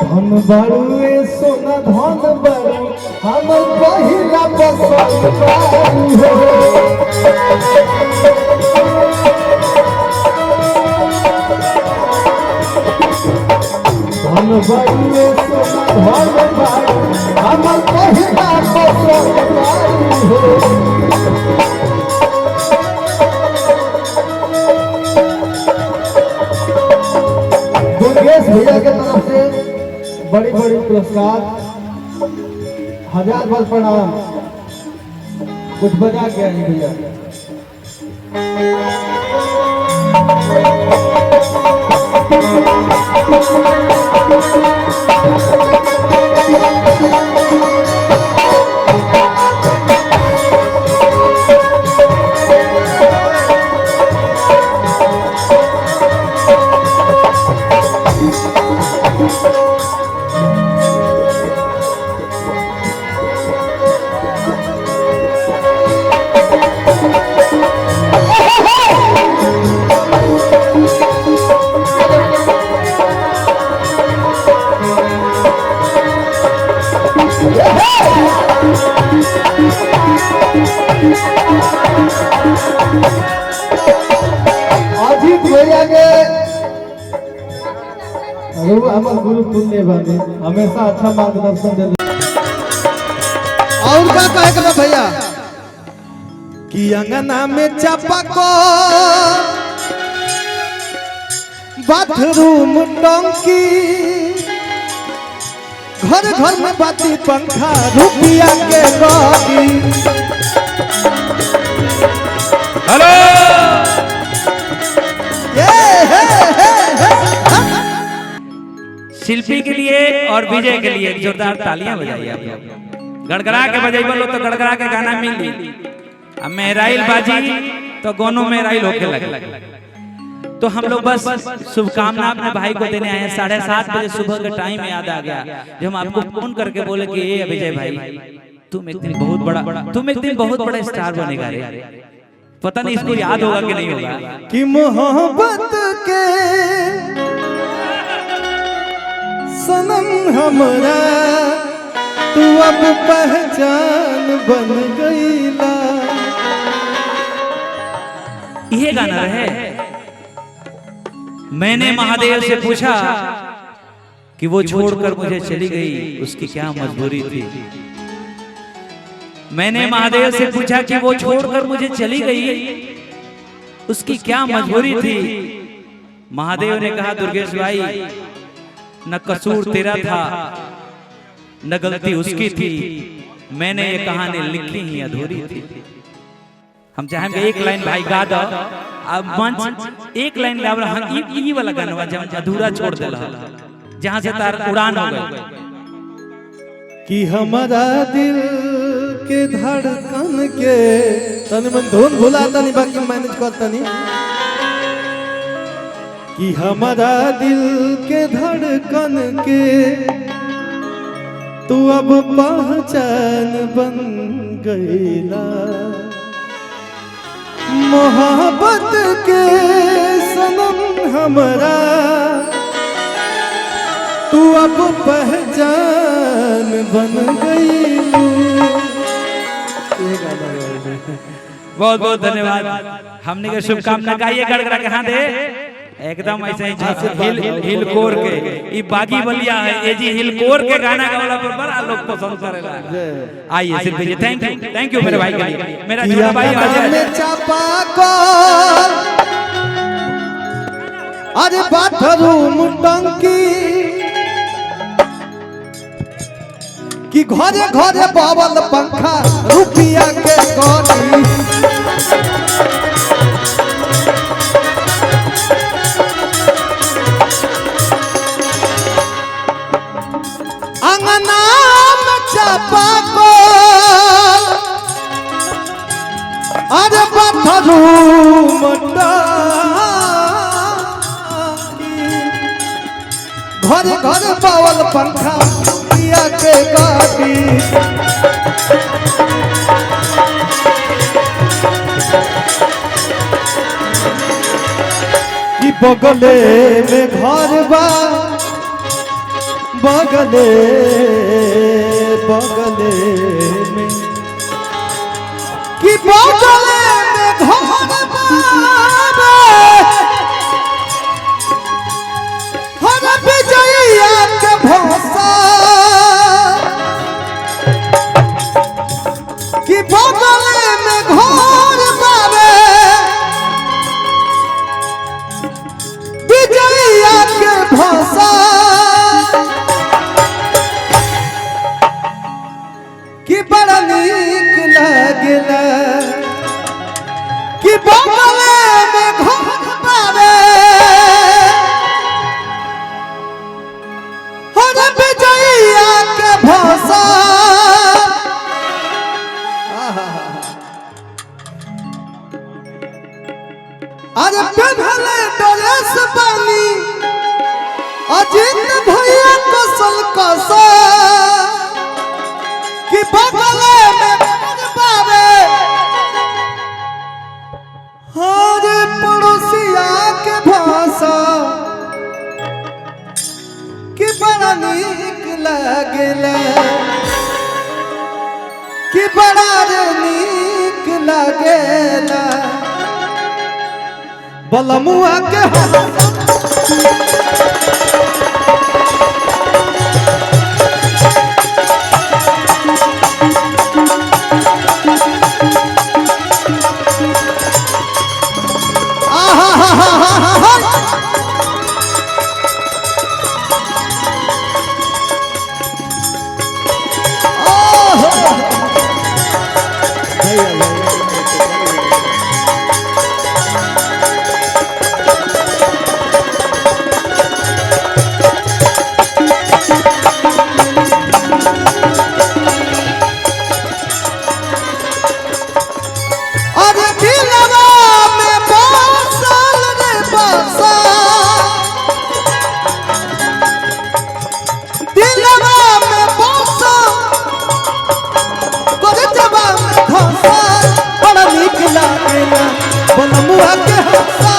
धन बाड़ुए सोना धन बाड़ू हमर पहिला पसंद बाड़ू हो धन बाड़ुए सोना धन बाड़ू हमर पहिला पसंद बाड़ू हो दुर्गेश भैया के तरफ से बड़ी बड़ी पुरस्कार 1000 बार प्रणाम कुछ बजा के आई भैया अजीत भैया के हमारे गुरु पुण्य बने हमेशा अच्छा मार्गदर्शन दे और क्या कहेगा भैया कि अंगना में चापा को बाथरूम टंकी घर घर में बाती पंखा रुपया के गाड़ी हेलो शिल्पी के लिए और विजय के लिए जोरदार तालियां बजाइए आप लोग गड़गड़ा के बजाइए लो तो गड़गड़ा के गाना मिली अब मेहराइल बाजी तो गोनो मेहराइल होके लगे तो हम लोग बस शुभकामना अपने भाई को देने आए हैं 7:30 बजे सुबह का टाइम याद आ गया जब हम आपको फोन करके बोले कि ये विजय भाई तुम एक दिन बहुत बड़ा स्टार बनेगा रे पता नहीं इसको याद होगा कि नहीं होगा कि मोहब्बत के सनम हमरा तू अब पहचान बन गईला ये गाना है मैंने महादेव से पूछा कि वो छोड़कर मुझे चली गई उसकी क्या मजबूरी थी मैंने महादेव से पूछा कि वो छोड़कर मुझे चली गई उसकी क्या मजबूरी थी महादेव ने कहा दुर्गेश भाई न कसूर तेरा था न गलती उसकी थी मैंने ये कहानी लिखी ही अधूरी थी हम चाहेंगे एक लाइन भाई गा दो अब मंच एक लाइन गा ई वाला गाना जब अधूरा छोड़ देला जहां से तार उड़ान हो गई कि हमारा दिल के धड़कन के तनी मन धुन भुला तनी बाकी मैनेज कर तनी कि हमारा दिल के धड़कन के तू अब पहचान बन गईला मोहब्बत के सनम हमरा तू अब पहचान बन गई बहुत बहुत धन्यवाद हमने के शुभकामना गाइए गड़गड़ा के हाथ दे एकदम ऐसे ही हिल कोर के ये बागी बलिया है ये जी हिल कोर के गाना गावला पर बड़ा लोग पसंद करेला आइए सिर्फ जी थैंक यू मेरे भाई के लिए मेरा छोटा भाई अजय चापा को अरे बाथरूम टंकी कि घरे घरे बावल पंखा रुपया के गाड़ी अंगना में चापा को अरे बाथरूम घरे घरे बावल पंखा रुपया के गाड़ी बगले में घर बा बगले बगले में कि बगले में घर बाबे हर विजया के भौसा कि बगले में घर बाबे विजया के भौसा कि बड़ा नीक लागला कि बगले में घर बाबे हर विजया के भौसा अरे पेन्हले ड्रेस बानी अजित भैया कसल कसा कि बगले में घर बाबे हर पड़ोसिया के भाषा कि बड़ा नीक लागला कि बड़ा नीक लागला बलमुआ के बलमुआ के हंसा